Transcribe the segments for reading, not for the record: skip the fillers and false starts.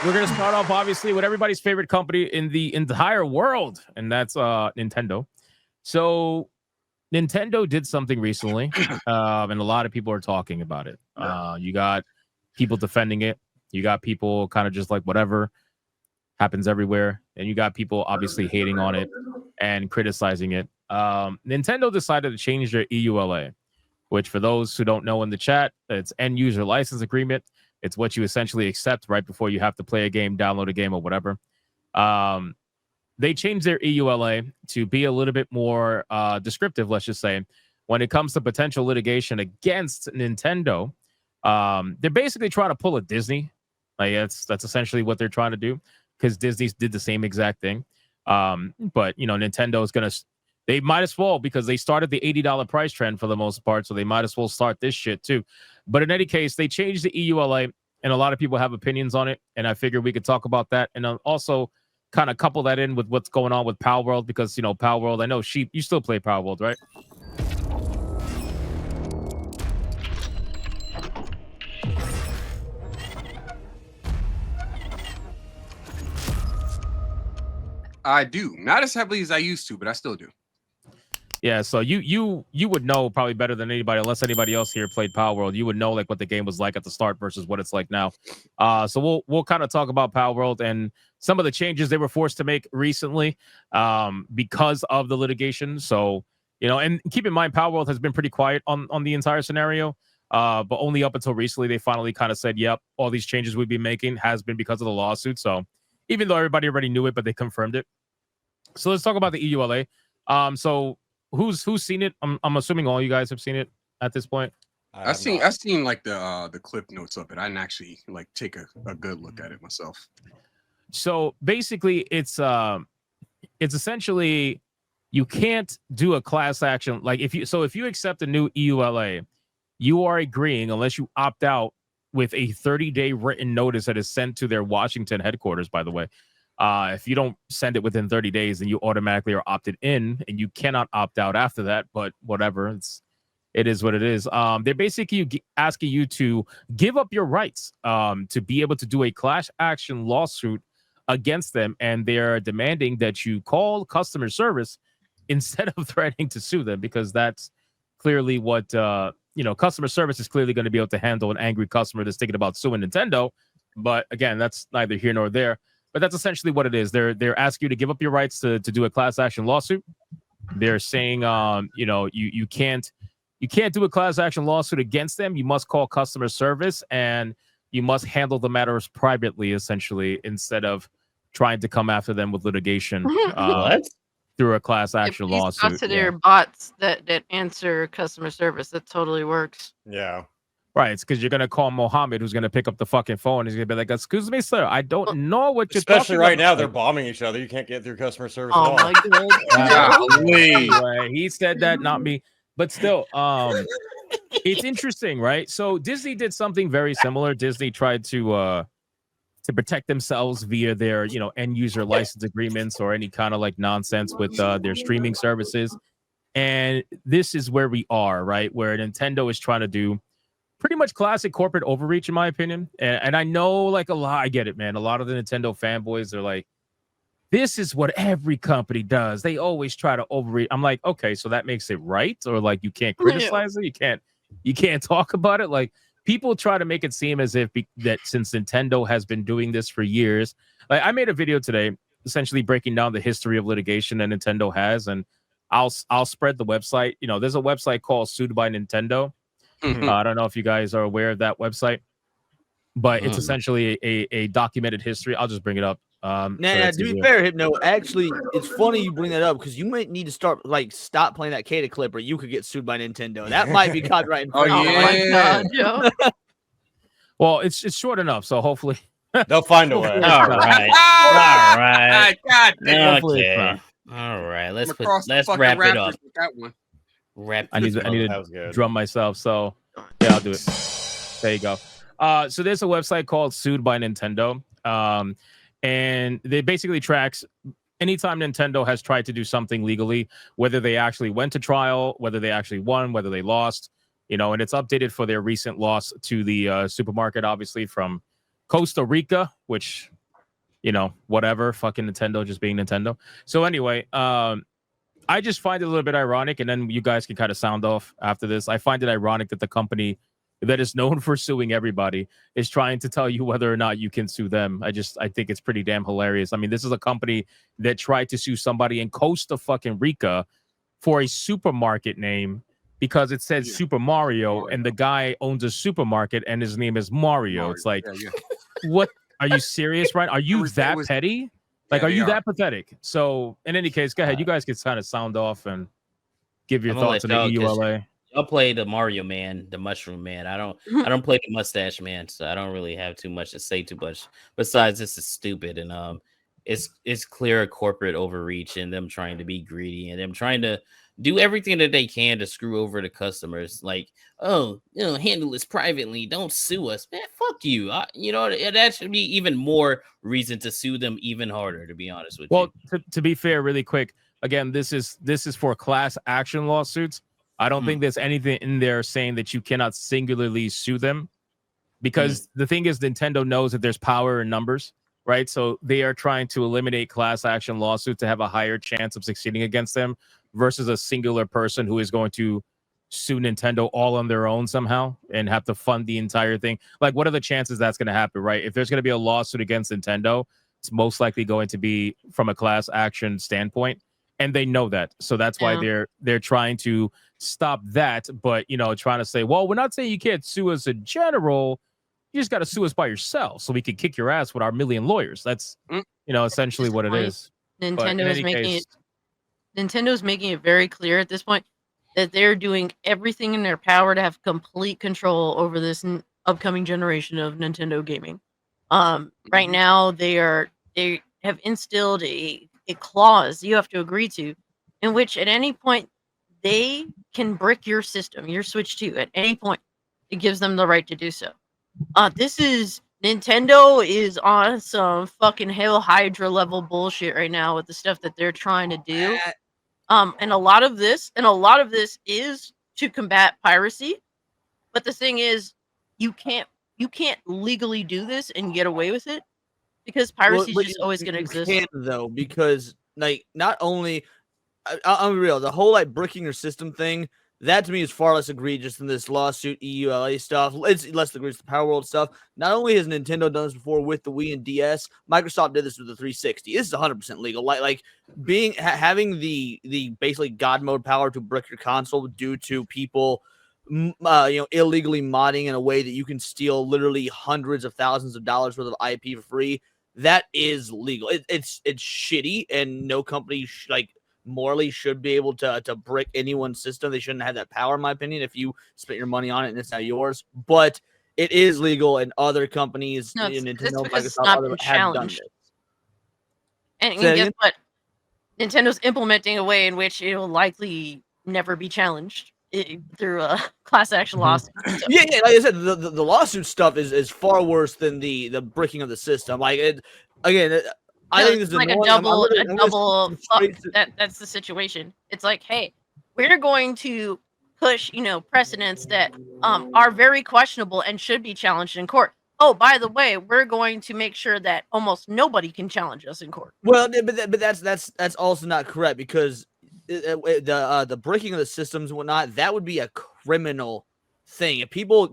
we're gonna start off obviously with everybody's favorite company in the entire world, and that's Nintendo. So Nintendo did something recently, and a lot of people are talking about it. You got people defending it. You got people kind of just like whatever happens everywhere, and you got people obviously hating on it and criticizing it. Nintendo decided to change their EULA, which for those who don't know in the chat, it's end user license agreement. It's what you essentially accept right before you have to play a game, download a game, or whatever. They changed their EULA to be a little bit more descriptive, let's just say, when it comes to potential litigation against Nintendo. They're basically trying to pull a Disney. Like that's essentially what they're trying to do, because Disney did the same exact thing. But Nintendo is gonna. They might as well, because they started the $80 price trend for the most part, so they might as well start this shit too. But in any case, they changed the EULA, and a lot of people have opinions on it, and I figured we could talk about that, and also kind of couple that in with what's going on with Palworld, because Palworld. I know Sheep, you still play Palworld, right? I do, not as heavily as I used to, but I still do. Yeah, so you would know probably better than anybody, unless anybody else here played Palworld. You would know like what the game was like at the start versus what it's like now. So we'll kind of talk about Palworld and some of the changes they were forced to make recently because of the litigation. So and keep in mind, Palworld has been pretty quiet on the entire scenario, but only up until recently they finally kind of said, "Yep, all these changes we'd be making has been because of the lawsuit." So even though everybody already knew it, but they confirmed it. So let's talk about the EULA. So who's seen it? I'm assuming all you guys have seen it at this point. I've seen like the clip notes of it. I didn't actually like take a good look at it myself. So basically, it's essentially you can't do a class action. Like if you accept a new EULA, you are agreeing, unless you opt out with a 30-day written notice that is sent to their Washington headquarters, by the way. If you don't send it within 30 days, then you automatically are opted in, and you cannot opt out after that. But whatever, it is what it is. They're basically asking you to give up your rights to be able to do a class action lawsuit against them, and they're demanding that you call customer service instead of threatening to sue them, because that's clearly what customer service is clearly going to be able to handle an angry customer that's thinking about suing Nintendo. But again, that's neither here nor there. But that's essentially what it is. They're asking you to give up your rights to do a class action lawsuit. They're saying, you can't do a class action lawsuit against them. You must call customer service, and you must handle the matters privately, essentially, instead of trying to come after them with litigation through a class action lawsuit. To their bots that answer customer service, that totally works. Yeah. Right, it's because you're gonna call Mohammed, who's gonna pick up the fucking phone. He's gonna be like, "Excuse me, sir, I don't know what you're Especially talking right about." now, they're bombing each other. You can't get through customer service Oh at all. my god! Anyway, he said that, not me. But still, it's interesting, right? So Disney did something very similar. Disney tried to protect themselves via their end user license agreements or any kind of like nonsense with their streaming services. And this is where we are, right? Where Nintendo is trying to do pretty much classic corporate overreach, in my opinion. And I know, like, I get it, man. A lot of the Nintendo fanboys are like, this is what every company does. They always try to overreach. I'm like, okay, so that makes it right? Or like you can't criticize it? You can't talk about it? Like, people try to make it seem as if that since Nintendo has been doing this for years. Like, I made a video today essentially breaking down the history of litigation that Nintendo has, and I'll spread the website. There's a website called Sued by Nintendo. I don't know if you guys are aware of that website, but it's essentially a documented history. I'll just bring it up. Now, to be fair, Hypno, actually, it's funny you bring that up, because you might need to stop playing that Kata clip, or you could get sued by Nintendo. That might be copyright. Oh my god, Joe. Well, it's short enough, so hopefully they'll find a way. All right, all right. God, Okay. All right. Let's wrap it up. That one. I need to drum myself, so yeah, I'll do it. There you go. So there's a website called Sued by Nintendo, and they basically tracks anytime Nintendo has tried to do something legally, whether they actually went to trial, whether they actually won, whether they lost, and it's updated for their recent loss to the supermarket, obviously from Costa Rica, which you know, whatever, fucking Nintendo just being Nintendo. So anyway, I just find it a little bit ironic, and then you guys can kind of sound off after this. I find it ironic that the company that is known for suing everybody is trying to tell you whether or not you can sue them. I think it's pretty damn hilarious. I mean, this is a company that tried to sue somebody in Costa fucking Rica for a supermarket name because it said Super Mario, and the guy owns a supermarket and his name is Mario. It's like, what? Are you serious, right? Are you that petty? Like, are you that pathetic? So, in any case, go ahead. You guys can kind of sound off and give your thoughts on the EULA. I'll play the Mario Man, the Mushroom Man. I don't play the Mustache Man, so I don't really have too much to say too much. Besides, this is stupid, and it's clear corporate overreach and them trying to be greedy and them trying to do everything that they can to screw over the customers. Like, oh, handle this privately. Don't sue us, man. Fuck you. That should be even more reason to sue them even harder. To be honest with you. Well, to be fair, really quick. Again, this is for class action lawsuits. I don't think there's anything in there saying that you cannot singularly sue them, because the thing is, Nintendo knows that there's power in numbers, right? So they are trying to eliminate class action lawsuits to have a higher chance of succeeding against them versus a singular person who is going to sue Nintendo all on their own somehow and have to fund the entire thing. Like, what are the chances that's going to happen, right? If there's going to be a lawsuit against Nintendo, it's most likely going to be from a class action standpoint. And they know that. So that's why they're trying to stop that. But, trying to say, well, we're not saying you can't sue us in general. You just got to sue us by yourself so we can kick your ass with our million lawyers. That's, essentially what it is. Nintendo's making it very clear at this point that they're doing everything in their power to have complete control over this upcoming generation of Nintendo gaming. Right now, they have instilled a clause you have to agree to, in which at any point they can brick your system, your Switch 2, at any point. It gives them the right to do so. Nintendo is on some fucking Hail Hydra level bullshit right now with the stuff that they're trying to do. And a lot of this is to combat piracy. But the thing is, you can't legally do this and get away with it, because piracy is just always going to exist. You can't, though, because not only I'm real, the whole bricking your system thing, that to me is far less egregious than this lawsuit EULA stuff. It's less egregious than Palworld stuff. Not only has Nintendo done this before with the Wii and DS, Microsoft did this with the 360. This is 100% legal. Having the basically God mode power to brick your console due to people illegally modding in a way that you can steal literally hundreds of thousands of dollars worth of IP for free. That is legal. It's shitty, and no company morally should be able to brick anyone's system. They shouldn't have that power, in my opinion, if you spent your money on it and it's not yours. But it is legal, and other companies, Nintendo, Microsoft, have done it. And guess what? Nintendo's implementing a way in which it will likely never be challenged through a class action lawsuit. So. Yeah, like I said, the lawsuit stuff is far worse than the bricking of the system. I think this is like a double. That's the situation. It's like, hey, we're going to push, precedents that are very questionable and should be challenged in court. Oh, by the way, we're going to make sure that almost nobody can challenge us in court. Well, but that's also not correct, because the breaking of the systems and whatnot, that would be a criminal thing. If people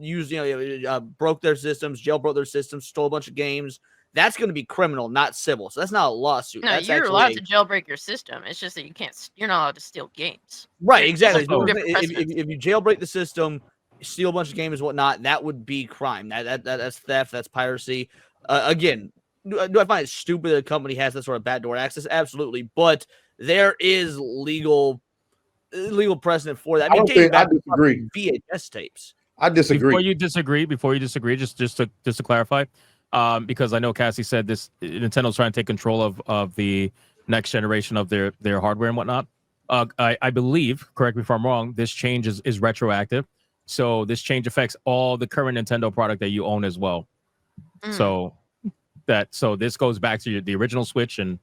broke their systems, jailbroke their systems, stole a bunch of games, that's going to be criminal, not civil. So that's not a lawsuit. No, that's you're allowed to jailbreak your system. It's just that you're not allowed to steal games. Right, exactly. If you jailbreak the system, steal a bunch of games and whatnot, that would be crime. That's theft. That's piracy. Again, do I find it stupid that a company has that sort of backdoor access? Absolutely, but there is legal precedent for that. I disagree. VHS tapes. I disagree. Before you disagree, just to clarify, because I know Cassie said this, Nintendo's trying to take control of the next generation of their hardware and whatnot. I believe, correct me if I'm wrong, this change is retroactive. So this change affects all the current Nintendo product that you own as well. So this goes back to the original Switch and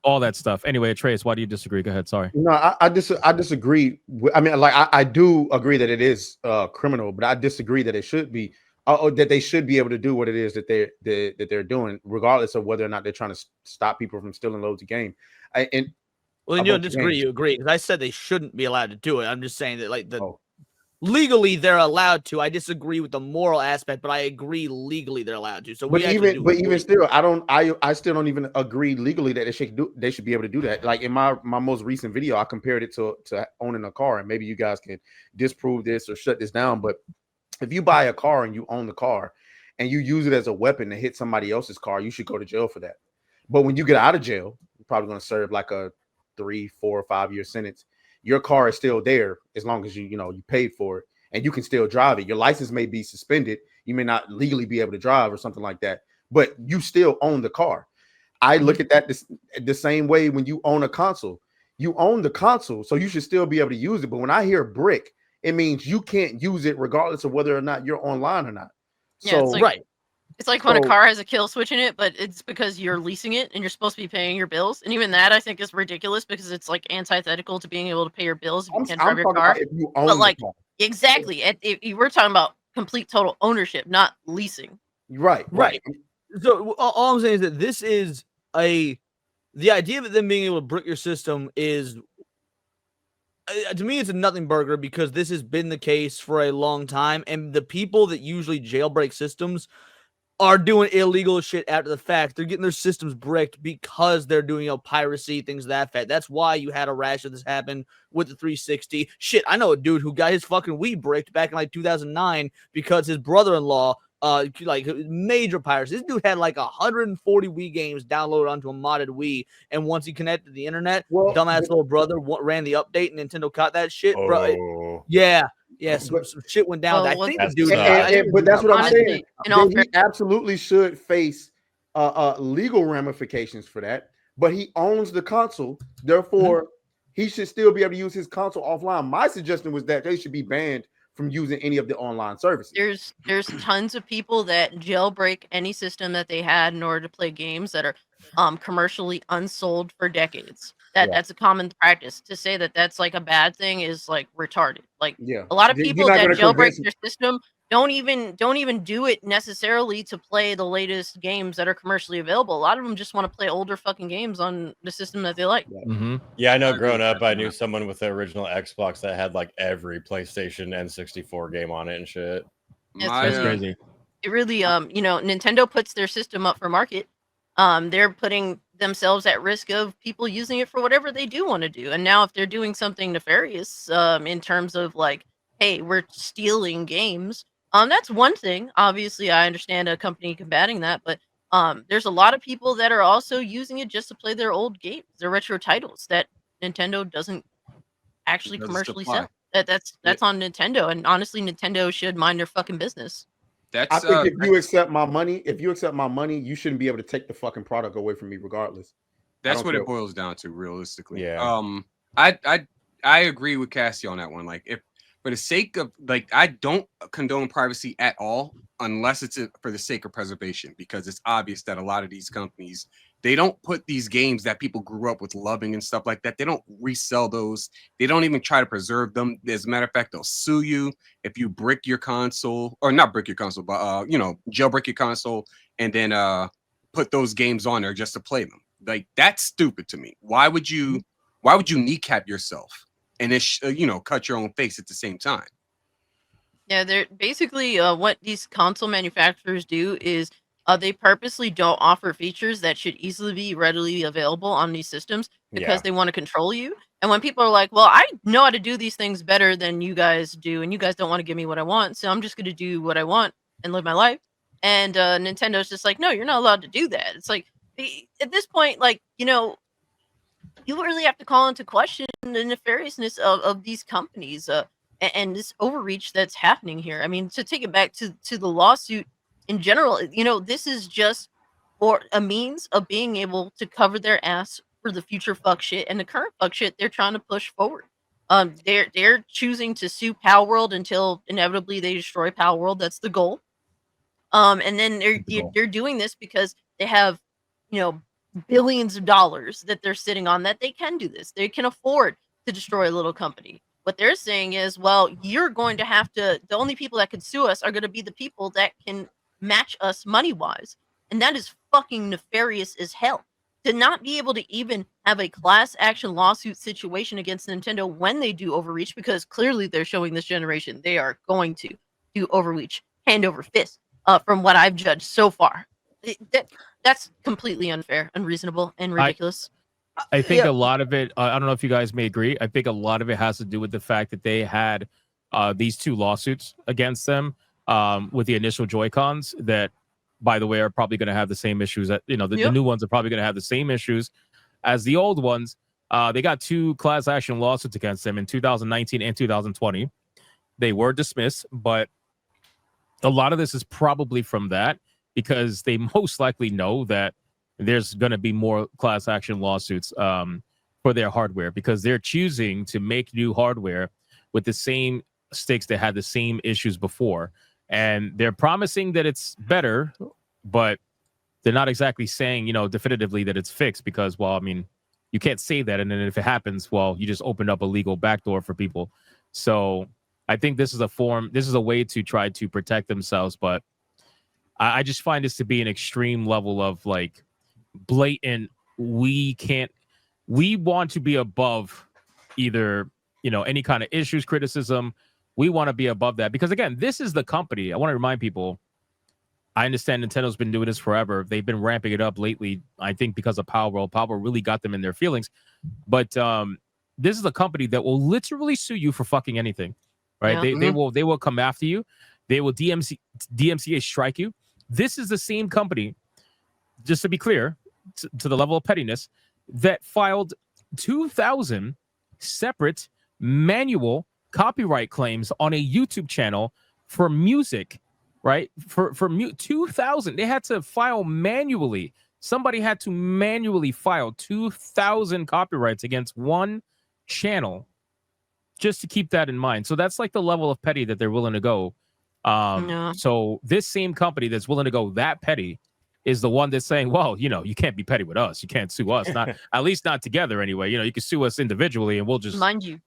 all that stuff. Anyway, Trace, why do you disagree? Go ahead. Sorry. No, I disagree. I do agree that it is criminal, but I disagree that it should be. that they should be able to do what it is that they're doing, regardless of whether or not they're trying to stop people from stealing loads of game. And Well, then you don't disagree. You agree because I said they shouldn't be allowed to do it. I'm just saying that legally they're allowed to. I disagree with the moral aspect, but I agree legally they're allowed to. So but even still, I still don't even agree legally that they should be able to do that. Like in my most recent video, I compared it to owning a car, and maybe you guys can disprove this or shut this down. But if you buy a car and you own the car and you use it as a weapon to hit somebody else's car, you should go to jail for that. But when you get out of jail, you're probably going to serve like a 3, 4, or 5 year sentence. Your car is still there as long as you paid for it and you can still drive it. Your license may be suspended. You may not legally be able to drive or something like that, but you still own the car. I look at that the same way when you own a console. You own the console, so you should still be able to use it. But when I hear brick, it means you can't use it regardless of whether or not you're online or not. Yeah, So it's like, It's like when a car has a kill switch in it, but it's because you're leasing it and you're supposed to be paying your bills. And even that I think is ridiculous because it's like antithetical to being able to pay your bills if you can't drive your car. If you own but like the car. exactly, if we're talking about complete total ownership, not leasing. Right. So all I'm saying is that this is the idea of them being able to brick your system is, to me, it's a nothing burger because this has been the case for a long time. And the people that usually jailbreak systems are doing illegal shit after the fact. They're getting their systems bricked because they're doing piracy, things of that fact. That's why you had a rash of this happen with the 360. Shit, I know a dude who got his fucking Wii bricked back in like 2009 because his brother-in-law like major piracy. This dude had like 140 Wii games downloaded onto a modded Wii, and once he connected to the internet, dumbass little brother ran the update, and Nintendo caught that shit, bro. Yeah, some shit went down. I think the dude. But that's what I'm saying. He absolutely should face legal ramifications for that. But he owns the console, therefore he should still be able to use his console offline. My suggestion was that they should be banned from using any of the online services. There's tons of people that jailbreak any system that they had in order to play games that are commercially unsold for decades. That's a common practice. To say that that's like a bad thing is like retarded. Like a lot of people that jailbreak their system don't even do it necessarily to play the latest games that are commercially available. A lot of them just want to play older fucking games on the system that they like. Yeah, I know. Growing up, I knew someone with the original Xbox that had like every PlayStation N64 game on it and shit. That's crazy. It really, Nintendo puts their system up for market. They're putting themselves at risk of people using it for whatever they do want to do. And now if they're doing something nefarious, in terms of like, hey, we're stealing games, that's one thing. Obviously, I understand a company combating that, but there's a lot of people that are also using it just to play their old games, their retro titles that Nintendo doesn't actually commercially sell. That's on Nintendo, and honestly, Nintendo should mind their fucking business. I think if you accept my money, you shouldn't be able to take the fucking product away from me, regardless. That's what it boils down to, realistically. Yeah. I agree with Cassie on that one. Like, if for the sake of I don't condone privacy at all unless it's for the sake of preservation, because it's obvious that a lot of these companies, they don't put these games that people grew up with loving and stuff like that. They don't resell those. They don't even try to preserve them. As a matter of fact, they'll sue you if you brick your console, or not brick your console, but jailbreak your console and then put those games on there just to play them. Like, that's stupid to me. Why would you kneecap yourself and then cut your own face at the same time? Yeah, they're basically what these console manufacturers do is they purposely don't offer features that should easily be readily available on these systems because they want to control you. And when people are like, well, I know how to do these things better than you guys do, and you guys don't want to give me what I want, so I'm just going to do what I want and live my life. And Nintendo's just like, no, you're not allowed to do that. It's like, at this point, you really have to call into question the nefariousness of these companies and this overreach that's happening here. I mean, to take it back to the lawsuit in general, this is just for a means of being able to cover their ass for the future fuck shit and the current fuck shit they're trying to push forward. They're choosing to sue Palworld until inevitably they destroy Palworld. That's the goal. And then they're doing this because they have, billions of dollars that they're sitting on that they can do this. They can afford to destroy a little company what they're saying is, well, you're going to have to, the only people that can sue us are going to be the people that can match us money wise. And that is fucking nefarious as hell. To not be able to even have a class action lawsuit situation against Nintendo when they do overreach, because clearly they're showing this generation they are going to do overreach hand over fist, from what I've judged so far. That's completely unfair, unreasonable, and ridiculous. I think a lot of it, I don't know if you guys may agree, I think a lot of it has to do with the fact that they had these 2 lawsuits against them with the initial Joy-Cons that, by the way, are probably going to have the same issues that, the new ones are probably going to have the same issues as the old ones. They got 2 class action lawsuits against them in 2019 and 2020. They were dismissed, but a lot of this is probably from that, because they most likely know that there's going to be more class action lawsuits for their hardware, because they're choosing to make new hardware with the same sticks that had the same issues before. And they're promising that it's better, but they're not exactly saying, definitively that it's fixed, because, well, I mean, you can't say that. And then if it happens, well, you just opened up a legal backdoor for people. So I think this is a way to try to protect themselves. But I just find this to be an extreme level of like blatant. We want to be above either, any kind of issues, criticism. We want to be above that, because again, this is the company. I want to remind people, I understand Nintendo's been doing this forever. They've been ramping it up lately, I think, because of Palworld. Palworld really got them in their feelings. But this is a company that will literally sue you for fucking anything, right? Yeah. They will come after you. They will DMCA strike you. This is the same company, just to be clear, to the level of pettiness, that filed 2,000 separate manual copyright claims on a YouTube channel for music, right? For 2,000. They had to file manually. Somebody had to manually file 2,000 copyrights against one channel, just to keep that in mind. So that's like the level of petty that they're willing to go. No. So this same company that's willing to go that petty is the one that's saying, well, you can't be petty with us. You can't sue us. Not at least not together anyway. You can sue us individually and we'll just, Mind you,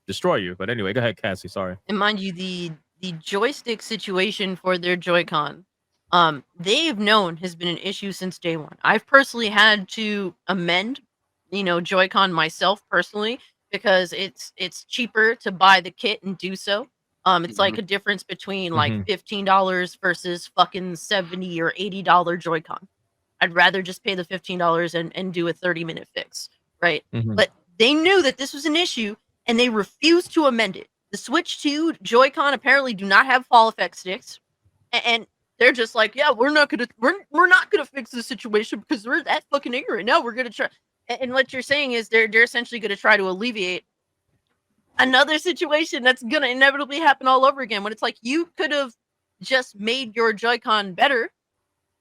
destroy you. But anyway, go ahead, Cassie. Sorry. and mind you, the joystick situation for their Joy-Con, they've known has been an issue since day one. I've personally had to amend, Joy-Con myself personally, because it's cheaper to buy the kit and do so. It's like a difference between like $15 versus fucking $70 or $80 Joy-Con. I'd rather just pay the $15 and do a 30-minute fix, right? But they knew that this was an issue and they refused to amend it. The Switch 2 Joy-Con apparently do not have fall effect sticks, and they're just like, yeah, we're not gonna fix the situation because we're that fucking ignorant. No, we're gonna try. And what you're saying is they're essentially gonna try to alleviate another situation that's gonna inevitably happen all over again. When it's like, you could have just made your Joy-Con better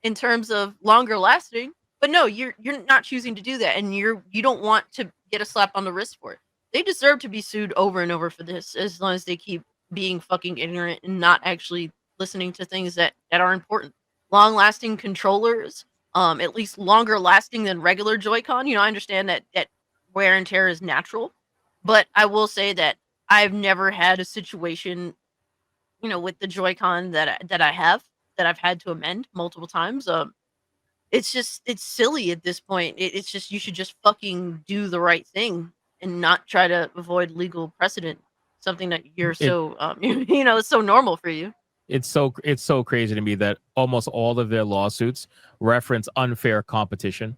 in terms of longer lasting, but no, you're not choosing to do that, and you don't want to get a slap on the wrist for it. They deserve to be sued over and over for this, as long as they keep being fucking ignorant and not actually listening to things that are important. Long-lasting controllers, at least longer lasting than regular Joy-Con. I understand that wear and tear is natural, but I will say that I've never had a situation, with the Joy-Con that I've had to amend multiple times. It's silly at this point. It's just, you should just fucking do the right thing and not try to avoid legal precedent, something that it's so normal for you. It's so crazy to me that almost all of their lawsuits reference unfair competition.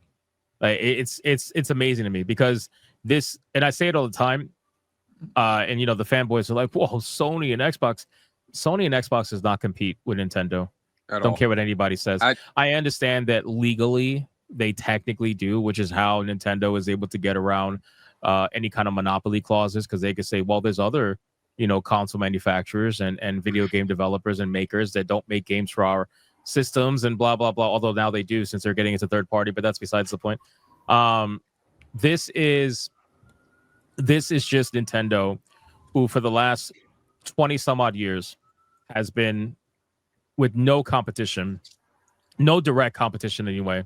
Like it's amazing to me, because this, and I say it all the time, and the fanboys are like, whoa, Sony and Xbox does not compete with Nintendo. Don't care what anybody says. I understand that legally they technically do, which is how Nintendo is able to get around any kind of monopoly clauses, because they could say, well, there's other console manufacturers and video game developers and makers that don't make games for our systems and blah blah blah, although now they do, since they're getting into third party, but that's besides the point. This is just Nintendo, who for the last 20 some odd years has been with no competition, no direct competition anyway.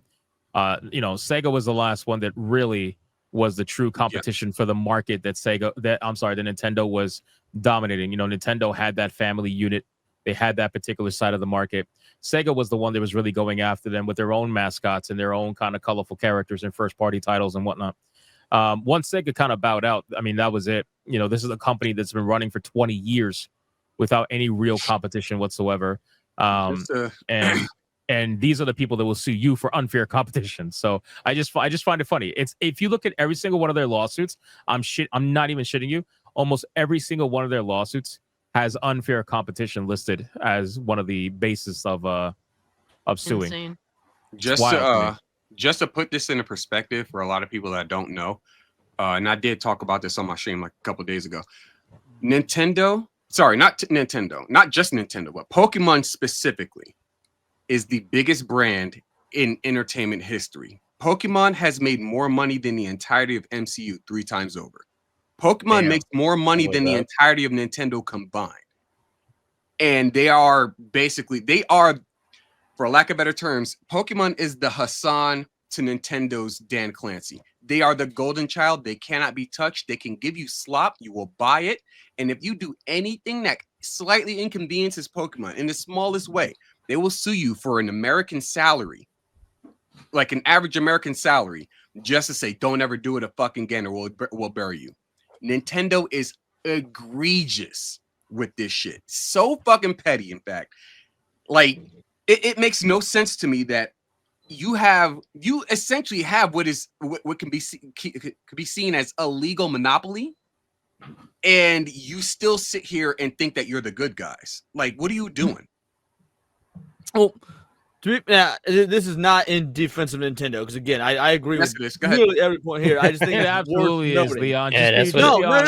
Sega was the last one that really was the true competition for the market that that Nintendo was dominating. You know, Nintendo had that family unit. They had that particular side of the market. Sega was the one that was really going after them with their own mascots and their own kind of colorful characters and first party titles and whatnot. Once Sega kind of bowed out, I mean, that was it. You know, this is a company that's been running for 20 years without any real competition whatsoever. And these are the people that will sue you for unfair competition. So I just find it funny. It's, if you look at every single one of their lawsuits, I'm not even shitting you. Almost every single one of their lawsuits has unfair competition listed as one of the basis of suing. Insane. Just to put this into perspective for a lot of people that don't know, and I did talk about this on my stream like a couple days ago. Nintendo, sorry, not just Nintendo, but Pokemon specifically is the biggest brand in entertainment history. Pokemon has made more money than the entirety of MCU 3 times over. Pokemon makes more money than the entirety of Nintendo combined. And they are, for lack of better terms, Pokemon is the Hassan to Nintendo's Dan Clancy. They are the golden child. They cannot be touched. They can give you slop. You will buy it. And if you do anything that slightly inconveniences Pokemon in the smallest way, they will sue you for an American salary, like an average American salary, just to say, don't ever do it again or we'll bury you. Nintendo is egregious with this shit. So fucking petty, in fact. Like, it makes no sense to me that you essentially have what can be seen as a legal monopoly, and you still sit here and think that you're the good guys. Like, what are you doing? Well, this is not in defense of Nintendo, because again, I agree with really every point here. I just think it absolutely is, Leon. Yeah, that's what no. You want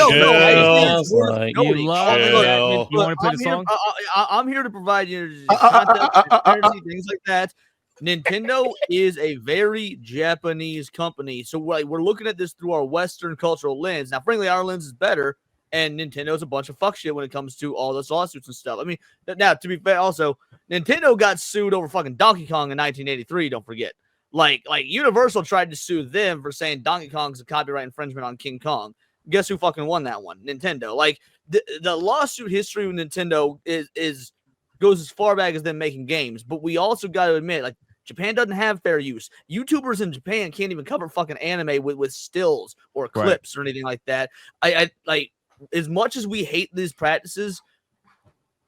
to play the song? I'm here to provide you content, things like that. Nintendo is a very Japanese company, so we're looking at this through our Western cultural lens. Now, frankly, our lens is better, and Nintendo's a bunch of fuck shit when it comes to all those lawsuits and stuff. I mean, now, to be fair, also, Nintendo got sued over fucking Donkey Kong in 1983, don't forget. Like Universal tried to sue them for saying Donkey Kong's a copyright infringement on King Kong. Guess who fucking won that one? Nintendo. Like, the lawsuit history with Nintendo goes as far back as them making games, but we also got to admit, like, Japan doesn't have fair use. YouTubers in Japan can't even cover fucking anime with stills or clips or anything like that. I like, as much as we hate these practices,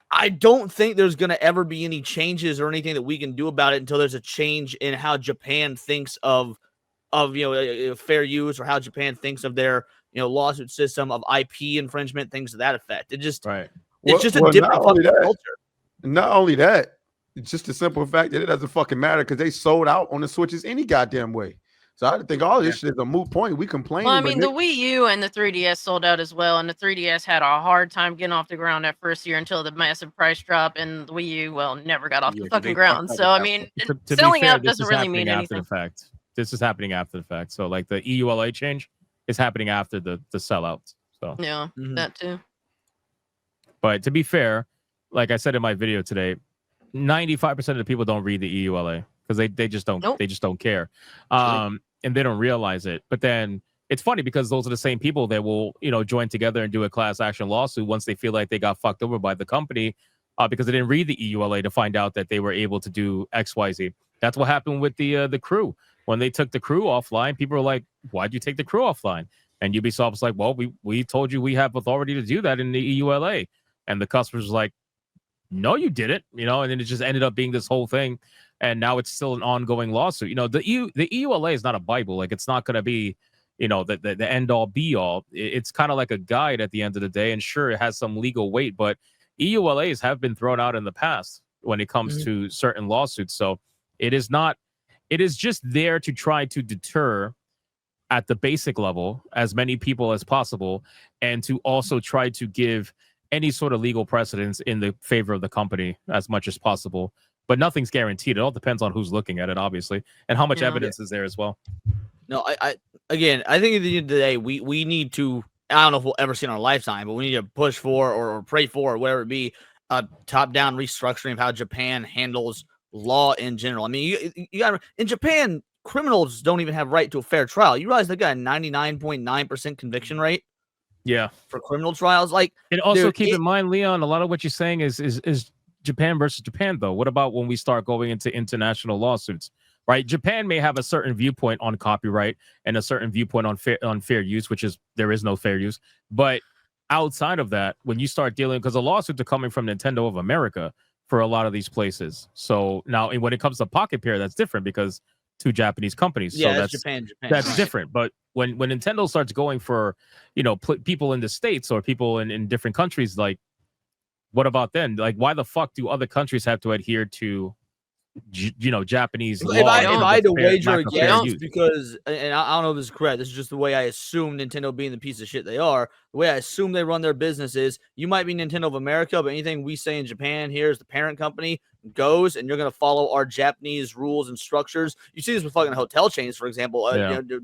I don't think there's going to ever be any changes or anything that we can do about it until there's a change in how Japan thinks of fair use, or how Japan thinks of their lawsuit system of IP infringement, things to that effect. It's just a different fucking culture. Not only that, it's just the simple fact that it doesn't fucking matter because they sold out on the Switches any goddamn way. So I think all this shit is a moot point. We complain. Well, I mean, the Wii U and the 3DS sold out as well, and the 3DS had a hard time getting off the ground that first year until the massive price drop, and the Wii U, never got off the fucking ground. So, I mean, selling out doesn't really mean anything. This is happening after the fact. So, like, the EULA change is happening after the sellouts. So yeah, that too. But to be fair, like I said in my video today, 95% of the people don't read the EULA because they just don't. Nope. They just don't care. And they don't realize it. But then it's funny because those are the same people that will, join together and do a class action lawsuit once they feel like they got fucked over by the company because they didn't read the EULA to find out that they were able to do XYZ. That's what happened with the crew. When they took the crew offline, people were like, why'd you take the crew offline? And Ubisoft was like, well, we told you we have authority to do that in the EULA. And the customers was like, no, you didn't, and then it just ended up being this whole thing. And now it's still an ongoing lawsuit. The EULA is not a Bible. Like, it's not going to be, the end all be all. It's kind of like a guide at the end of the day. And sure, it has some legal weight, but EULAs have been thrown out in the past when it comes to certain lawsuits. So it is just there to try to deter at the basic level as many people as possible, and to also try to give any sort of legal precedence in the favor of the company as much as possible. But nothing's guaranteed. It all depends on who's looking at it, obviously, and how much evidence is there as well. No, I think at the end of the day, we need to, I don't know if we'll ever see in our lifetime, but we need to push for or pray for, or whatever it be, a top-down restructuring of how Japan handles law in general. I mean, you got in Japan, criminals don't even have right to a fair trial. You realize they got a 99.9% conviction rate Yeah. for criminal trials? Like, And also dude, keep in mind, Leon, a lot of what you're saying is Japan versus Japan, though. What about when we start going into international lawsuits? Right? Japan may have a certain viewpoint on copyright and a certain viewpoint on fair use, which is there is no fair use. But outside of that, when you start dealing, because the lawsuits are coming from Nintendo of America for a lot of these places. So now, when it comes to Pocket Pair, that's different because two Japanese companies. yeah, So that's that's Japan. that's different. But when Nintendo starts going for, people in the States or people in different countries, like, what about then? Like, why the fuck do other countries have to adhere to, Japanese law? If I had to fair- wager lack of fair against, use? because, and I don't know if this is correct, this is just the way I assume Nintendo being the piece of shit they are, the way I assume they run their business is, you might be Nintendo of America, but anything we say in Japan here is the parent company goes, and you're going to follow our Japanese rules and structures. You see this with fucking hotel chains, for example.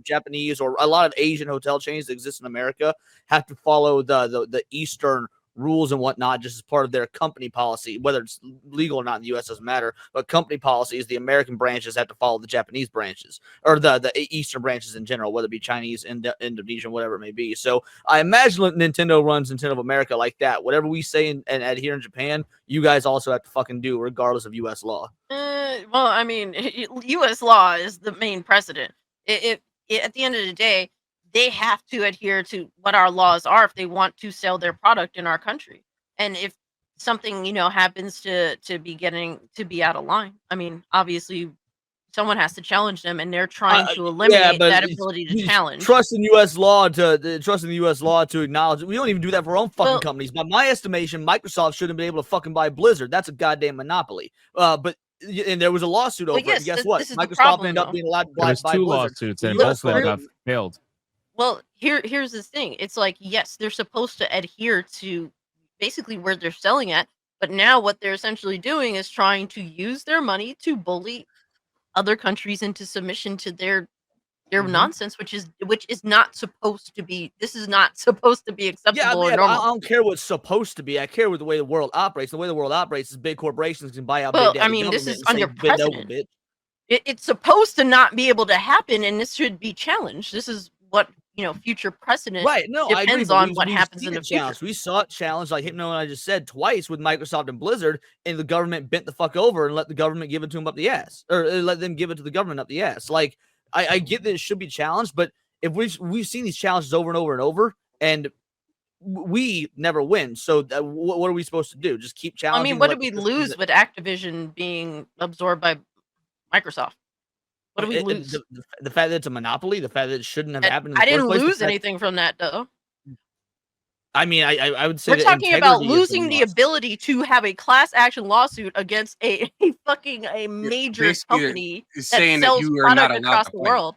Japanese or a lot of Asian hotel chains that exist in America have to follow the Eastern rules and whatnot, just as part of their company policy. Whether it's legal or not in the US doesn't matter, but company policy is the American branches have to follow the Japanese branches, or the Eastern branches in general, whether it be Chinese, Indonesian, whatever it may be. So I imagine Nintendo runs Nintendo of America like that. Whatever we say and adhere in Japan, you guys also have to fucking do, regardless of US law. Well, I mean, U.S. law is the main precedent. At the end of the day, they have to adhere to what our laws are if they want to sell their product in our country. And if something, happens to be out of line, I mean, obviously, someone has to challenge them, and they're trying to eliminate that ability to challenge. Trust in U.S. law to acknowledge it. We don't even do that for our own fucking companies. By my estimation, Microsoft shouldn't be able to fucking buy Blizzard. That's a goddamn monopoly. And there was a lawsuit over it. And guess what? Microsoft ended up being allowed to buy There's two Blizzard. lawsuits, and both of them have failed. Well, here's the thing. It's like, yes, they're supposed to adhere to basically where they're selling at, but now what they're essentially doing is trying to use their money to bully other countries into submission to their nonsense, which is not supposed to be. This is not supposed to be acceptable or normal. I don't care what's supposed to be. I care with the way the world operates. The way the world operates is big corporations can buy out. Well, big I mean, this is under precedent. It's supposed to not be able to happen, and this should be challenged. This is what future precedent depends on what happens in the future. We saw it challenged, like Hypno and I just said, twice with Microsoft and Blizzard, and the government bent the fuck over and let the government give it to them up the ass, or let them give it to the government up the ass. Like, I get that it should be challenged, but if we've seen these challenges over and over and over, and we never win. So what are we supposed to do? Just keep challenging? I mean, what did we lose with Activision being absorbed by Microsoft? What do we lose? The fact that it's a monopoly, the fact that it shouldn't have happened. I didn't lose anything from that, though. I mean, I would say we're talking about losing the ability to have a class action lawsuit against a major company that sells product across the world.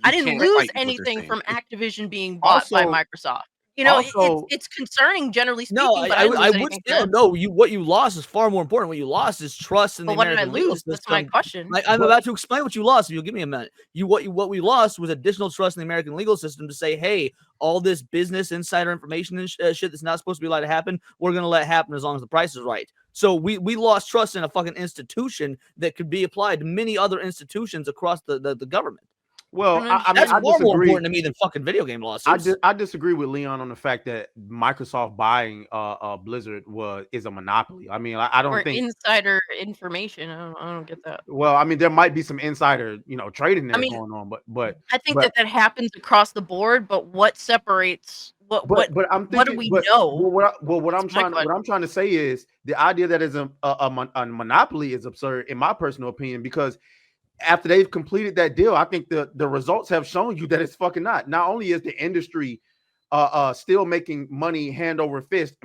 I didn't lose anything from Activision being bought by Microsoft. It's concerning, generally speaking. No, I would still know what you lost is far more important. What you lost is trust in the American legal system. That's my question. I'm about to explain what you lost. If you'll give me a minute, what we lost was additional trust in the American legal system to say, hey, all this business insider information and shit that's not supposed to be allowed to happen, we're gonna let happen as long as the price is right. So we lost trust in a fucking institution that could be applied to many other institutions across the government. Well, I that's mean, more important to me than fucking video game lawsuits. I disagree with Leon on the fact that Microsoft buying Blizzard is a monopoly. I mean, I don't think insider information. I don't get that. Well, I mean, there might be some insider, trading there going on, but I think that happens across the board. But what separates what do we know? What I'm trying to say is the idea that is a monopoly is absurd in my personal opinion, because after they've completed that deal, I think the results have shown you that it's fucking not. Not only is the industry still making money hand over fist,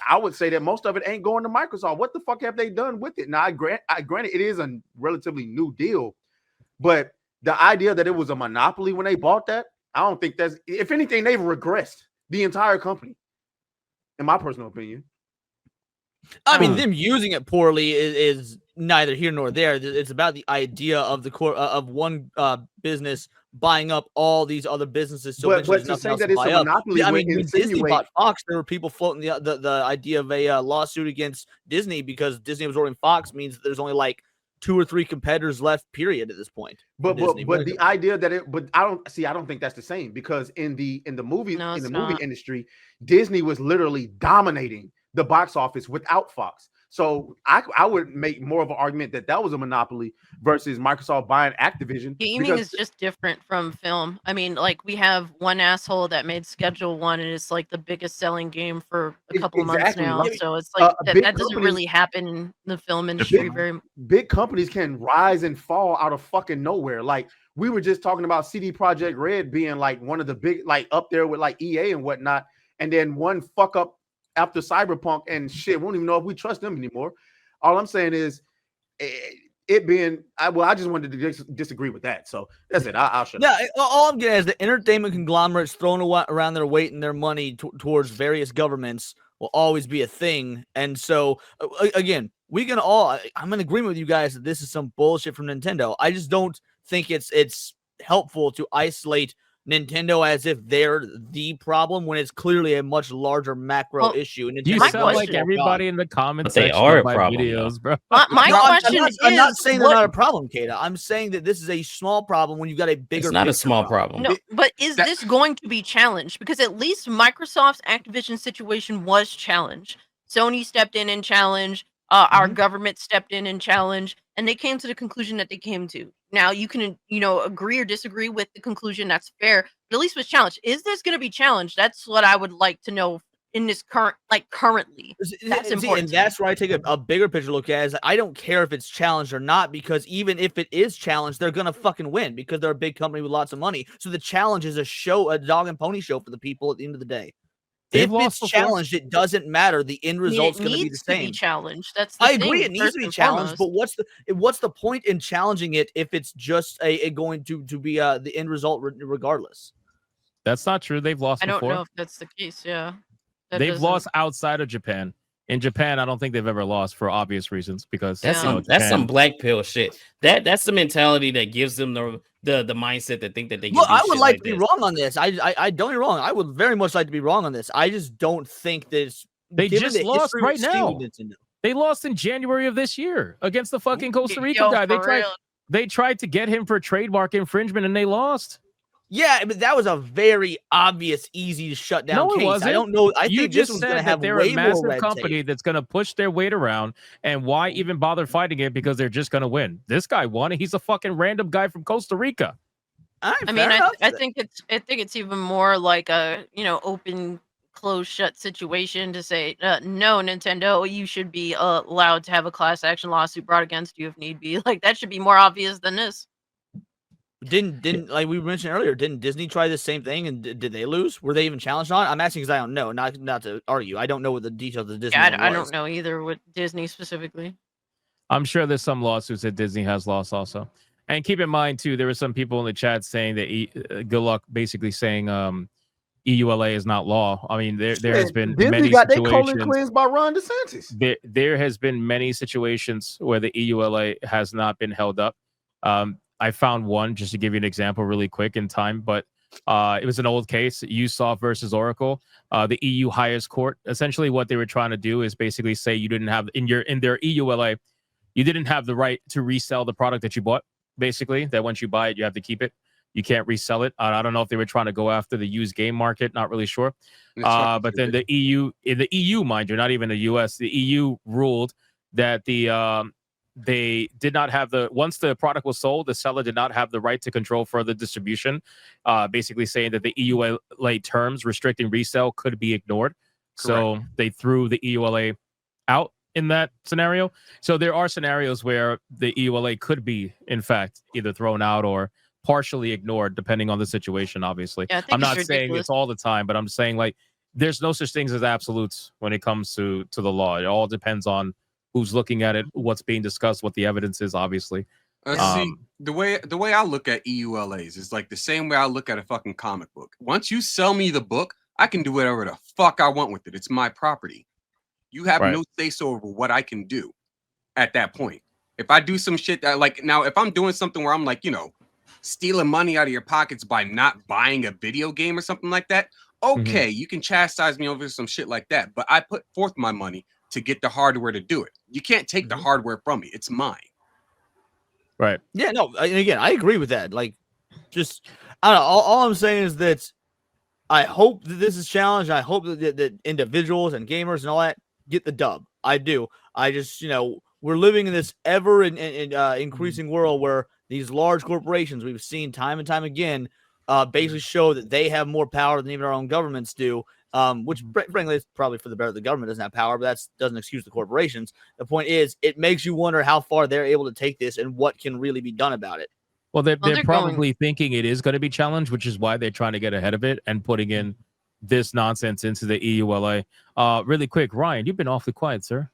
I would say that most of it ain't going to Microsoft. What the fuck have they done with it? Now, I granted it is a relatively new deal, but the idea that it was a monopoly when they bought that, I don't think that's. If anything, they've regressed the entire company, in my personal opinion. I mean, them using it poorly is neither here nor there. It's about the idea of the core of one business buying up all these other businesses. So but to say that it's a monopoly, I mean, when Disney bought Fox, there were people floating the idea of a lawsuit against Disney because Disney was ordering Fox means that there's only like 2 or 3 competitors left. Period. At this point, But Disney. the idea that I don't think that's the same, because in the movie No, in it's the movie not. industry, Disney was literally dominating the box office without Fox. So I would make more of an argument that was a monopoly versus Microsoft buying Activision. Gaming because is just different from film. I mean, like we have one asshole that made Schedule One, and it's like the biggest selling game for a couple of months exactly. now. Like, So it's like big that doesn't companies- really happen in the film industry very. big companies can rise and fall out of fucking nowhere. Like we were just talking about CD Projekt Red being like one of the big, like up there with like EA and whatnot, and then one fuck up after Cyberpunk and shit, we don't even know if we trust them anymore. All I'm saying is it being, I just wanted to disagree with that. So that's it. I'll shut up. Yeah, all I'm getting at is the entertainment conglomerates throwing around their weight and their money towards various governments will always be a thing. And so, again, I'm in agreement with you guys that this is some bullshit from Nintendo. I just don't think it's helpful to isolate Nintendo as if they're the problem when it's clearly a much larger macro issue. And You My sound like question- everybody in the comments But they section are of a my problem, videos, bro. My No, question I'm not is, saying they're not a problem, Kata. I'm saying that this is a small problem when you've got a bigger. It's not a picture small problem. No, but is this going to be challenged? Because at least Microsoft's Activision situation was challenged. Sony stepped in and challenged. Our government stepped in and challenged, and they came to the conclusion that they came to. Now you can, agree or disagree with the conclusion. That's fair. But at least it was challenged. Is this going to be challenged? That's what I would like to know in this currently. That's important. And that's where I take a bigger picture look at. Is I don't care if it's challenged or not, because even if it is challenged, they're gonna fucking win because they're a big company with lots of money. So the challenge is a dog and pony show for the people at the end of the day. They've If lost it's before. challenged, it doesn't matter. The end result's going to be the same. It needs to be challenged. That's the I thing, agree. It needs first to be and challenged. foremost. But what's the point in challenging it if it's just going to be the end result regardless? That's not true. They've lost I don't before. know if that's the case. Yeah, They've lost outside of Japan. In Japan, I don't think they've ever lost for obvious reasons, because That's Yeah. that's some black pill shit. That's the mentality that gives them the mindset that think that they can. Look, do I would shit like to be this. wrong on this. I don't get me wrong. I would very much like to be wrong on this. I just don't think that it's. They given just the lost history right we've seen now. with Nintendo. They lost in January of this year against the fucking Costa Rica Yo, guy. for They tried to get him for trademark infringement and they lost. Yeah, but that was a very obvious, easy to shut down No, it case. wasn't. I don't know. I You think this just one's said going to that have they're way a more massive red company tape. that's going to push their weight around, and why even bother fighting it, because they're just going to win. This guy won, and he's a fucking random guy from Costa Rica. All right, I fair mean, enough. I think it's even more like a open, closed, shut situation to say no, Nintendo, you should be allowed to have a class action lawsuit brought against you if need be. Like that should be more obvious than this. Didn't like we mentioned earlier? Didn't Disney try the same thing and did they lose? Were they even challenged on it? I'm asking because I don't know. Not to argue. I don't know what the details of the Disney. Yeah, one I was. don't know either with Disney specifically. I'm sure there's some lawsuits that Disney has lost also. And keep in mind, too, there were some people in the chat saying that good luck, basically saying EULA is not law. I mean, there has been Disney many got their colon situations. cleansed by Ron DeSantis. There has been many situations where the EULA has not been held up. I found one just to give you an example really quick in time, but it was an old case, Usoft versus Oracle. The EU highest court, essentially what they were trying to do is basically say you didn't have in their EULA, you didn't have the right to resell the product that you bought. Basically, that once you buy it, you have to keep it. You can't resell it. I don't know if they were trying to go after the used game market. Not really sure. But then the EU, in the EU, mind you, not even the US, the EU ruled that they did not have once the product was sold, the seller did not have the right to control further distribution, basically saying that the EULA terms restricting resale could be ignored. So they threw the EULA out in that scenario. So there are scenarios where the EULA could be, in fact, either thrown out or partially ignored, depending on the situation, obviously. Yeah, I think I'm not it's saying ridiculous. it's all the time, but I'm saying, like, there's no such things as absolutes when it comes to the law. It all depends on who's looking at it, what's being discussed, what the evidence is, obviously. See, the way I look at EULAs is like the same way I look at a fucking comic book. Once you sell me the book, I can do whatever the fuck I want with it. It's my property. You have no say-so over what I can do at that point. If I do some shit that, like, now, if I'm doing something where I'm like, stealing money out of your pockets by not buying a video game or something like that, okay, you can chastise me over some shit like that. But I put forth my money to get the hardware to do it. You can't take the hardware from me. It's mine. Right. Yeah, no, and again, I agree with that. Like, just I don't know. All I'm saying is that I hope that this is challenged. I hope that individuals and gamers and all that get the dub. I do. I just, we're living in this ever increasing world where these large corporations we've seen time and time again basically show that they have more power than even our own governments do. Which frankly is probably for the better. The government doesn't have power, but that doesn't excuse the corporations. The point is, it makes you wonder how far they're able to take this and what can really be done about it. Well, they're they're probably thinking it is going to be challenged, which is why they're trying to get ahead of it and putting in this nonsense into the EULA. Really quick, Ryan, you've been awfully quiet, sir.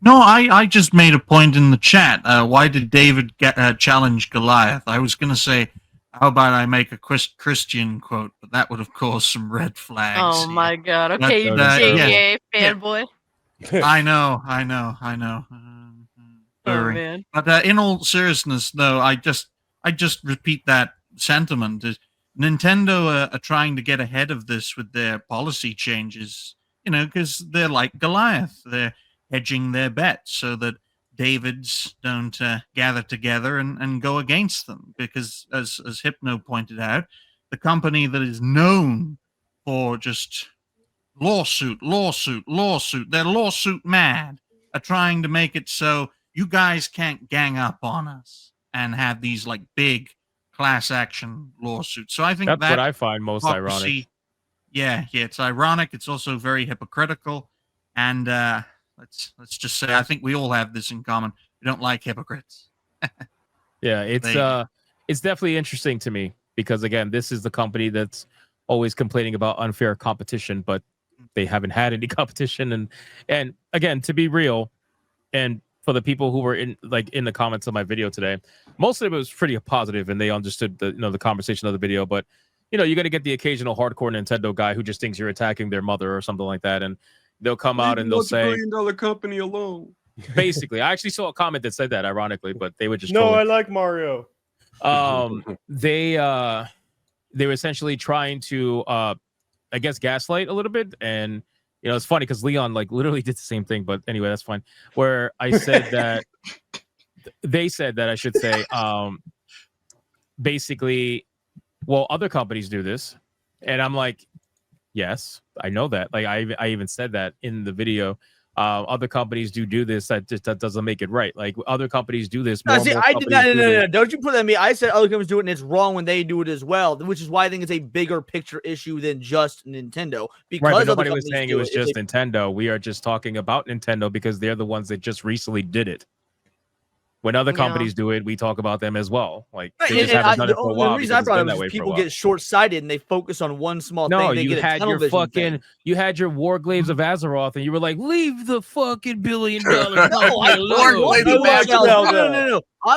No, I just made a point in the chat. Why did David challenge Goliath? I was going to say, how about I make a Christian quote? But that would have caused some red flags. Oh my god. But, Okay, JDA fanboy. I know. Oh man. But in all seriousness, though, I just repeat that sentiment. Is Nintendo are trying to get ahead of this with their policy changes, because they're like Goliath. They're hedging their bets so that Davids don't gather together and go against them. Because, as Hypno pointed out, the company that is known for just lawsuit, they're lawsuit mad, are trying to make it so you guys can't gang up on us and have these like big class action lawsuits. So I think that's what I find most ironic. Yeah, it's ironic. It's also very hypocritical. And let's just say I think we all have this in common. We don't like hypocrites. Yeah, it's definitely interesting to me because again, this is the company that's always complaining about unfair competition, but they haven't had any competition. And again, to be real, and for the people who were in the comments of my video today, most of it was pretty positive and they understood the conversation of the video. But you're going to get the occasional hardcore Nintendo guy who just thinks you're attacking their mother or something like that, and they'll come out and they'll say, $1 billion company alone. Basically, I actually saw a comment that said that, ironically, but they would just I like Mario. They were essentially trying to I guess gaslight a little bit, and it's funny because Leon literally did the same thing, but anyway, that's fine. Where I said that they said that I should say basically, well, other companies do this, and I'm like, yes, I know that. I even said that in the video. Other companies do this. That doesn't make it right. Like other companies do this. I did not. No. Don't you put that on me? I said other companies do it, and it's wrong when they do it as well. Which is why I think it's a bigger picture issue than just Nintendo. Because right, but nobody was saying it was just Nintendo. We are just talking about Nintendo because they're the ones that just recently did it. When other companies do it, we talk about them as well. Like they just haven't done it for a while. The reason I brought it up is people get short-sighted and they focus on one small thing. No, they you had your fucking, you had your Warglaives of Azeroth, and you were like, leave the fucking $1 billion. No.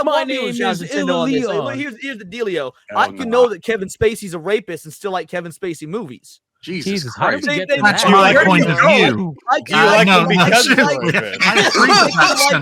My name is EULA. Here's the dealio. I can know that Kevin Spacey's a rapist and still like Kevin Spacey movies. Jesus Christ. That's my point of view. I can like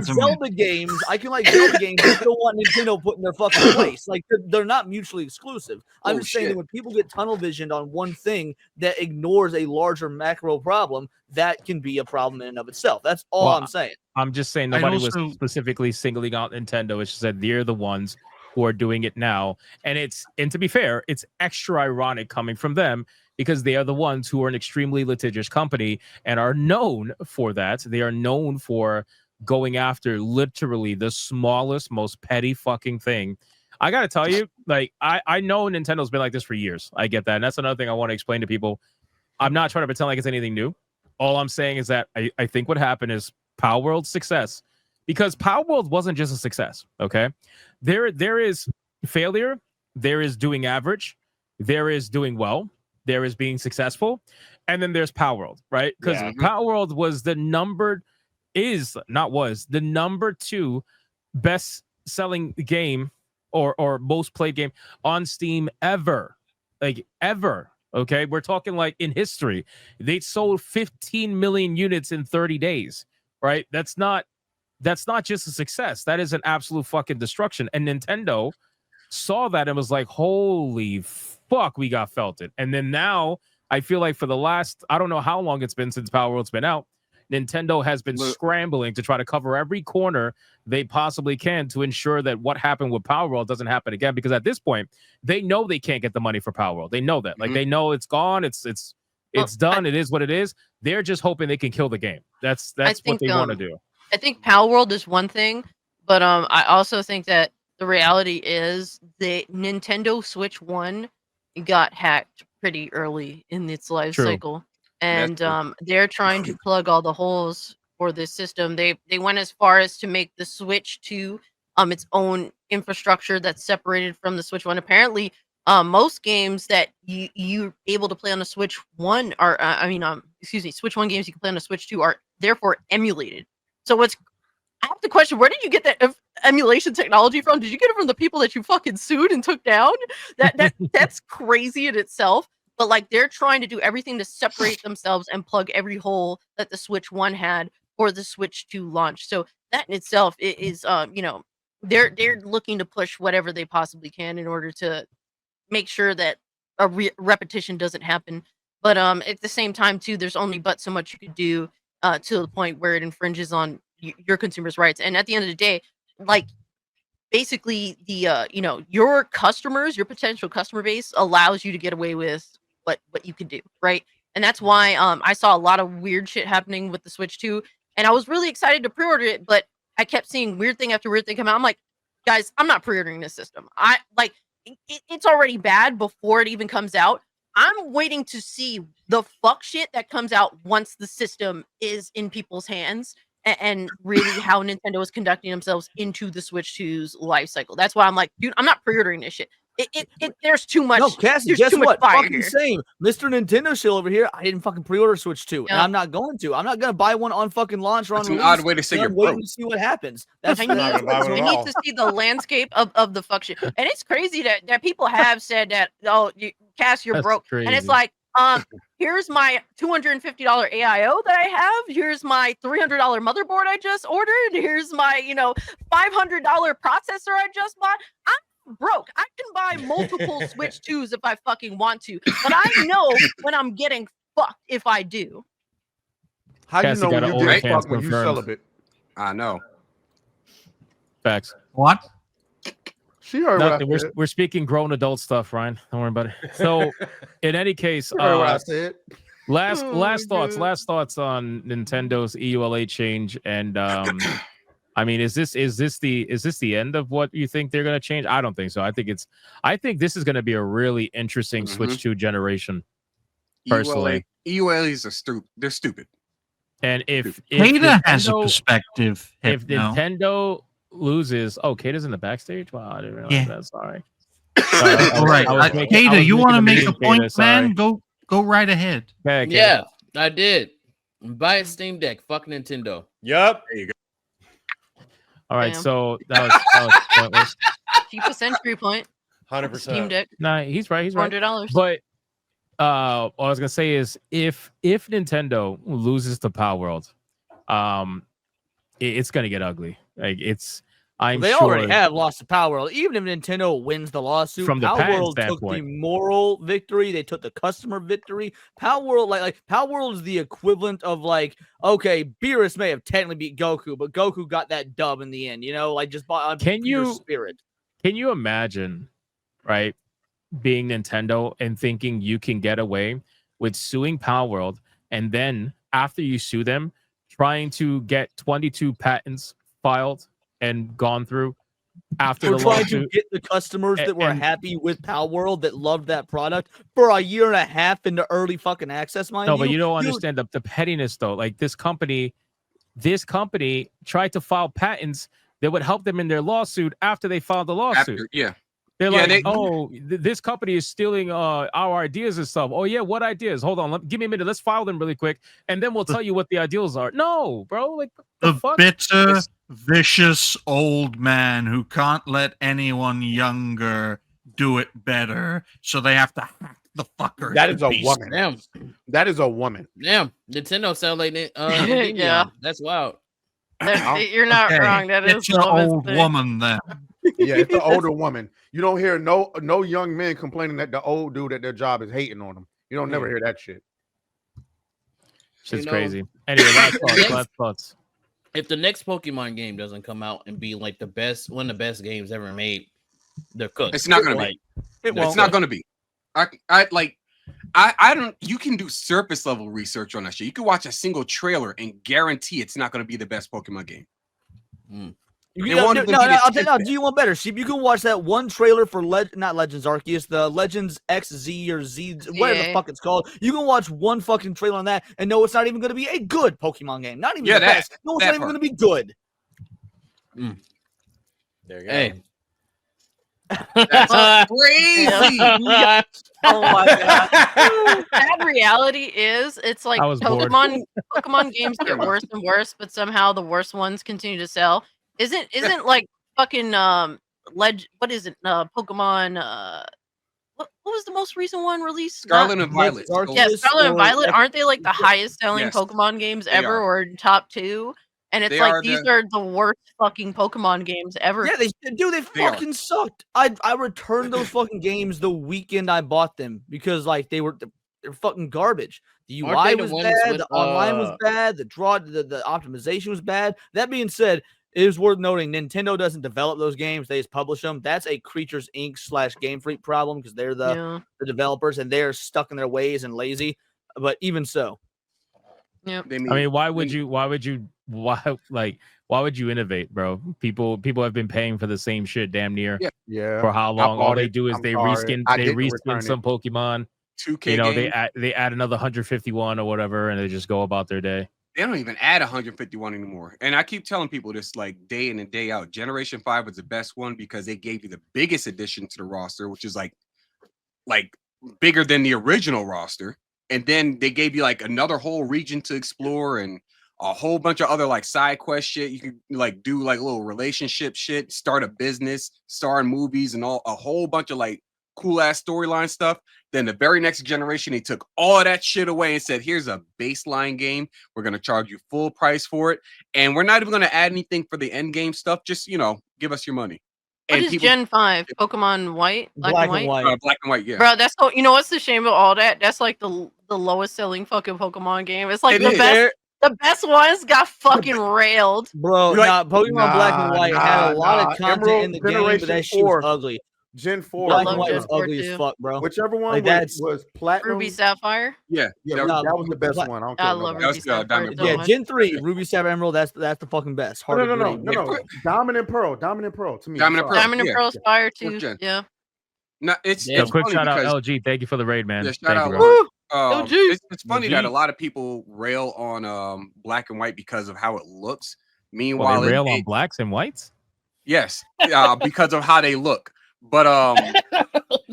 Zelda games. I can like Zelda games and still want Nintendo put in their fucking place. Like they're not mutually exclusive. I'm just saying that when people get tunnel visioned on one thing that ignores a larger macro problem, that can be a problem in and of itself. That's all I'm saying. I'm just saying nobody was specifically singling out Nintendo. It's just that they're the ones who are doing it now. And to be fair, it's extra ironic coming from them, because they are the ones who are an extremely litigious company and are known for that. They are known for going after literally the smallest, most petty fucking thing. I got to tell you, I know Nintendo's been like this for years. I get that. And that's another thing I want to explain to people. I'm not trying to pretend like it's anything new. All I'm saying is that I think what happened is Palworld's success, because Palworld wasn't just a success, okay? There is failure. There is doing average. There is doing well. There is being successful, and then there's Palworld, right? Because Palworld was the number 2 best-selling game or most played game on Steam ever, ever. Okay, we're talking in history. They sold 15 million units in 30 days, right? That's not just a success. That is an absolute fucking destruction. And Nintendo saw that and was like, holy fuck, we got felted. And then now I feel like for the last, I don't know how long it's been since Palworld's been out, Nintendo has been Look. scrambling to try to cover every corner they possibly can to ensure that what happened with Palworld doesn't happen again. Because at this point, they know they can't get the money for Palworld. They know that. Like they know it's gone. It's done. It is what it is. They're just hoping they can kill the game. That's what they want to do. I think Palworld is one thing, but I also think that the reality is the Nintendo Switch 1 got hacked pretty early in its life True. cycle, and they're trying to plug all the holes for this system. They went as far as to make the Switch 2 its own infrastructure that's separated from the Switch 1. Apparently, most games that you're able to play on the Switch 1 are, Switch 1 games you can play on the Switch 2 are therefore emulated. So I have to question, where did you get that emulation technology from? Did you get it from the people that you fucking sued and took down? That's crazy in itself. But like they're trying to do everything to separate themselves and plug every hole that the Switch 1 had for the Switch 2 launch. So that in itself is they're looking to push whatever they possibly can in order to make sure that a repetition doesn't happen. But at the same time too, there's only but so much you could do to the point where it infringes on your consumers' rights. And at the end of the day, like basically the your customers, your potential customer base allows you to get away with what you can do, right? And that's why I saw a lot of weird shit happening with the Switch 2, and I was really excited to pre-order it, but I kept seeing weird thing after weird thing come out. I'm like, guys, I'm not pre-ordering this system. It's already bad before it even comes out. I'm waiting to see the fuck shit that comes out once the system is in people's hands, and really how Nintendo is conducting themselves into the Switch 2's life cycle. That's why I'm like, dude, I'm not pre-ordering this shit. There's too much. No, Cassie, there's guess too much what? fire Fucking here. same. Mr. Nintendo shill over here. I didn't fucking pre-order Switch 2, and Yeah. I'm not going to. I'm not going to buy one on fucking launch or on That's an release. odd way to say I'm you're waiting broke. to see what happens. That's I not gonna buy one need, at I all. need to see the landscape of the fuck shit. And it's crazy that people have said that, Cass, you're That's broke. And it's crazy. like, here's my $250 AIO that I have. Here's my $300 motherboard I just ordered. Here's my, $500 processor I just bought. I'm broke. I can buy multiple Switch 2s if I fucking want to. But I know when I'm getting fucked if I do. How you Cassie know got when an you get OnlyFans fucked when you confirmed. celibate? I know. Facts. What? She heard what I Nothing. said. We're speaking grown adult stuff, Ryan. Don't worry about it. So, in any case, She heard what I said. last Oh my God. thoughts on Nintendo's EULA change, and I mean, is this the end of what you think they're going to change? I don't think so. I think this is going to be a really interesting Switch 2 generation. Personally, EULAs are stupid. They're stupid. And if Kata has a Nintendo- perspective. if Hypno. Nintendo loses, Kata's in the backstage. Wow, I didn't realize Yeah. that. Sorry. All right, Kata, you want to make a point, Kata, sorry. man? Go right ahead. Okay, Kata. Yeah, I did. Buy a Steam Deck. Fuck Nintendo. Yup. There you go. All right, Damn. so that was pointless. Cheapest entry point. 100%. Steam Deck, Nah, he's right. $400. But what I was gonna say is, if Nintendo loses to Palworld, it's gonna get ugly. Like I'm They sure already have lost to Palworld. Even if Nintendo wins the lawsuit, From the patent Palworld took the standpoint. moral victory. They took the customer victory. Palworld, like Palworld is the equivalent of like, okay, Beerus may have technically beat Goku, but Goku got that dub in the end. Just on Can pure you- spirit. Can you imagine, right, being Nintendo and thinking you can get away with suing Palworld, and then after you sue them, trying to get 22 patents filed and gone through after We're the trying to lawsuit? get the customers that were And- happy with Palworld, that loved that product for a year and a half into early fucking access, mind No, but you don't Dude, understand the pettiness, though. Like this company tried to file patents that would help them in their lawsuit after they filed the lawsuit. They're Yeah, like, this company is stealing our ideas and stuff. Oh yeah, what ideas? Hold on, give me a minute. Let's file them really quick, and then we'll tell you what the ideals are. No, bro, like what the The fuck? bitter, It's- vicious old man who can't let anyone younger do it better, so they have to hack the fucker. That to is a pieces. woman. Damn, That is a woman. damn. Nintendo sound like Yeah. That's wild. You're not Okay, wrong. That is it's an the dumbest old thing. woman then. Yeah, it's an older woman. You don't hear no young men complaining that the old dude at their job is hating on them. You don't never hear that shit. Shit's know, crazy. Anyway, last thoughts. If the next Pokemon game doesn't come out and be like the best, one of the best games ever made, they're cooked. It's not gonna like, be. It's not gonna be. I don't. You can do surface level research on that shit. You can watch a single trailer and guarantee it's not gonna be the best Pokemon game. I'll tell you now, do you want better? See, you can watch that one trailer for not Legends Arceus, the Legends XZ or Z, whatever the fuck it's called. You can watch one fucking trailer on that and know it's not even going to be a good Pokemon game. Not even the best. No, it's not even going to be good. There you go. Hey. That's crazy. Oh my god. Sad reality is it's like Pokemon games get worse and worse, but somehow the worst ones continue to sell. Isn't like fucking what is it? Pokemon what was the most recent one released? Scarlet and Violet. Yeah, Scarlet and Violet, aren't they like the highest selling Yes, Pokemon games ever or top 2? And it's like these are the worst fucking Pokemon games ever. Yeah, they fucking sucked. I returned those fucking games the weekend I bought them because like they're fucking garbage. The UI was bad, the online was bad, the optimization was bad. That being said, it is worth noting Nintendo doesn't develop those games; they just publish them. That's a Creatures Inc. / Game Freak problem because they're the developers and they're stuck in their ways and lazy. But even so, yeah. I mean, why would you innovate, bro? People have been paying for the same shit damn near for how long? All they do is they reskin some Pokemon. 2K you know, game. they add another 151 or whatever, and they just go about their day. They don't even add 151 anymore. And I keep telling people this like day in and day out. Generation 5 was the best one because they gave you the biggest addition to the roster, which is like bigger than the original roster. And then they gave you like another whole region to explore and a whole bunch of other like side quest shit. You can like do like little relationship shit, start a business, star in movies, and a whole bunch of like cool ass storyline stuff. Then the very next generation, they took all of that shit away and said, here's a baseline game. We're going to charge you full price for it. And we're not even going to add anything for the end game stuff. Just, give us your money. What is Gen 5? Pokemon White? Black and White. Black and White, yeah. Bro, that's what's the shame of all that? That's like the lowest selling fucking Pokemon game. It's like the best ones got fucking railed. Bro, Pokemon Black and White had a lot of content in the game, but that shit was ugly. Gen 4. Black and White was ugly as fuck, bro. Whichever one was Platinum. Ruby Sapphire? Yeah. That was the best one. I love Ruby Sapphire. Yeah, Gen 3, Ruby Sapphire Emerald, that's the fucking best. No. Diamond and Pearl to me. Diamond and Pearl's fire too. Yeah. No, it's quick shout out LG. Thank you for the raid, man. Yeah, shout out. It's funny that a lot of people rail on Black and White because of how it looks. Meanwhile, they rail on blacks and whites. Yes, because of how they look. But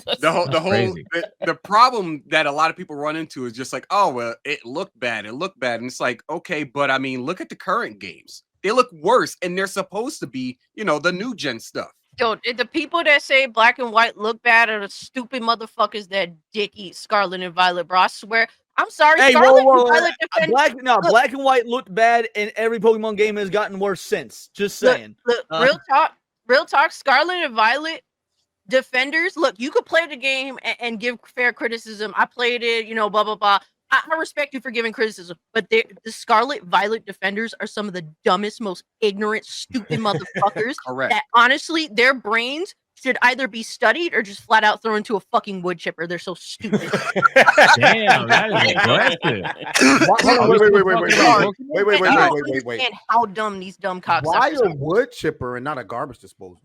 the problem that a lot of people run into is just like, oh well, it looked bad, and it's like, okay, but I mean, look at the current games; they look worse, and they're supposed to be, the new gen stuff. Yo, the people that say Black and White look bad are the stupid motherfuckers that dick eat Scarlet and Violet, bro. I swear. I'm sorry, Scarlet and Violet Black and White looked bad, and every Pokemon game has gotten worse since. Just saying. Look, real talk, Scarlet and Violet defenders, look, you could play the game and give fair criticism. I played it, blah blah blah. I respect you for giving criticism, but the Scarlet Violet defenders are some of the dumbest, most ignorant, stupid motherfuckers. Correct. That honestly, their brains should either be studied or just flat out thrown into a fucking wood chipper. They're so stupid. Damn, that is aggressive. Wait. And how dumb these dumb cocksuckers Why are. a wood chipper and not a garbage disposal?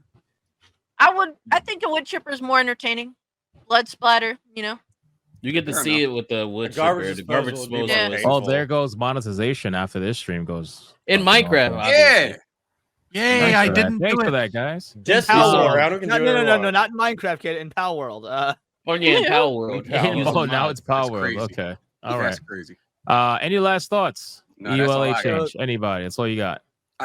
I think a wood chipper is more entertaining. Blood splatter, You get to see it with the wood chipper. The garbage disposal. Yeah. Oh, there goes monetization after this stream goes. In Minecraft, Yeah. Yay, I didn't Thanks do for it. that, guys. Just No, not in Minecraft, kid. In Palworld. Oh yeah, in Palworld. Oh, now it's Palworld. Okay. All right. That's crazy. Any last thoughts? No, that's all EULA I change. Anybody? That's all you got.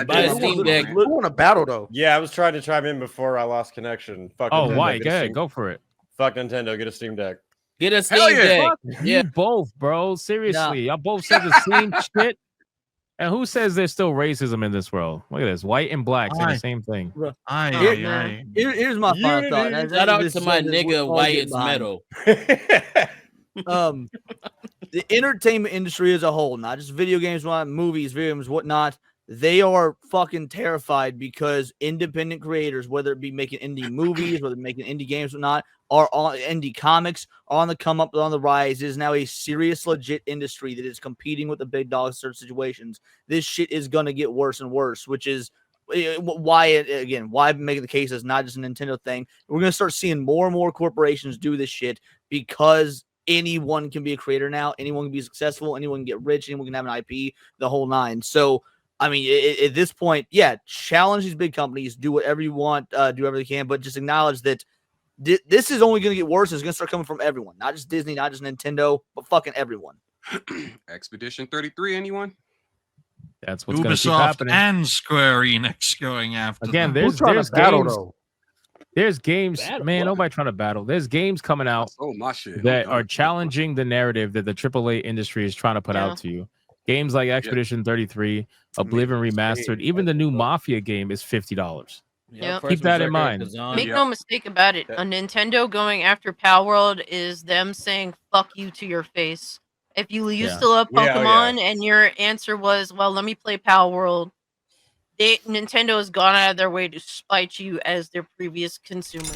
Buy a Steam Deck. Who want a battle though? Yeah, I was trying to chime in before I lost connection. Fuck Oh, Nintendo, why? get a Go ahead. Steam- Go for it. Fuck Nintendo, get a Steam Deck. Get a Steam Hell yeah. Deck. Fuck Yeah. you both, bro. Seriously. Y'all both said the same shit. And who says there's still racism in this world? Look at this. White and black say the same thing. Here's my final thought. Shout out to my nigga Wyatt's Metal. the entertainment industry as a whole, not just video games, movies, video games, whatnot, they are fucking terrified because independent creators, whether it be making indie movies, whether making indie games or not, are on indie comics, are on the come up, on the rise. It is now a serious, legit industry that is competing with the big dogs in certain situations. This shit is gonna get worse and worse, which is why I'm making the case is not just a Nintendo thing. We're gonna start seeing more and more corporations do this shit because anyone can be a creator now. Anyone can be successful. Anyone can get rich. Anyone can have an IP. The whole nine. So, I mean, at this point, yeah, challenge these big companies. Do whatever you want. Do whatever you can. But just acknowledge that this is only going to get worse. It's going to start coming from everyone. Not just Disney, not just Nintendo, but fucking everyone. Expedition 33, anyone? That's what's going to keep Ubisoft happening. and Square Enix going after Again, them. there's battle, games. though? There's games, Battle? man. What? Nobody trying to battle. There's games coming out Oh, my shit. that are challenging the narrative that the AAA industry is trying to put out to you. Games like Expedition 33, Oblivion Remastered, even the new Mafia game is $50. Yeah. Keep that in mind. Make no mistake about it. A Nintendo going after Palworld is them saying "fuck you" to your face. If you used to love Pokemon and your answer was, "Well, let me play Palworld," Nintendo has gone out of their way to spite you as their previous consumer.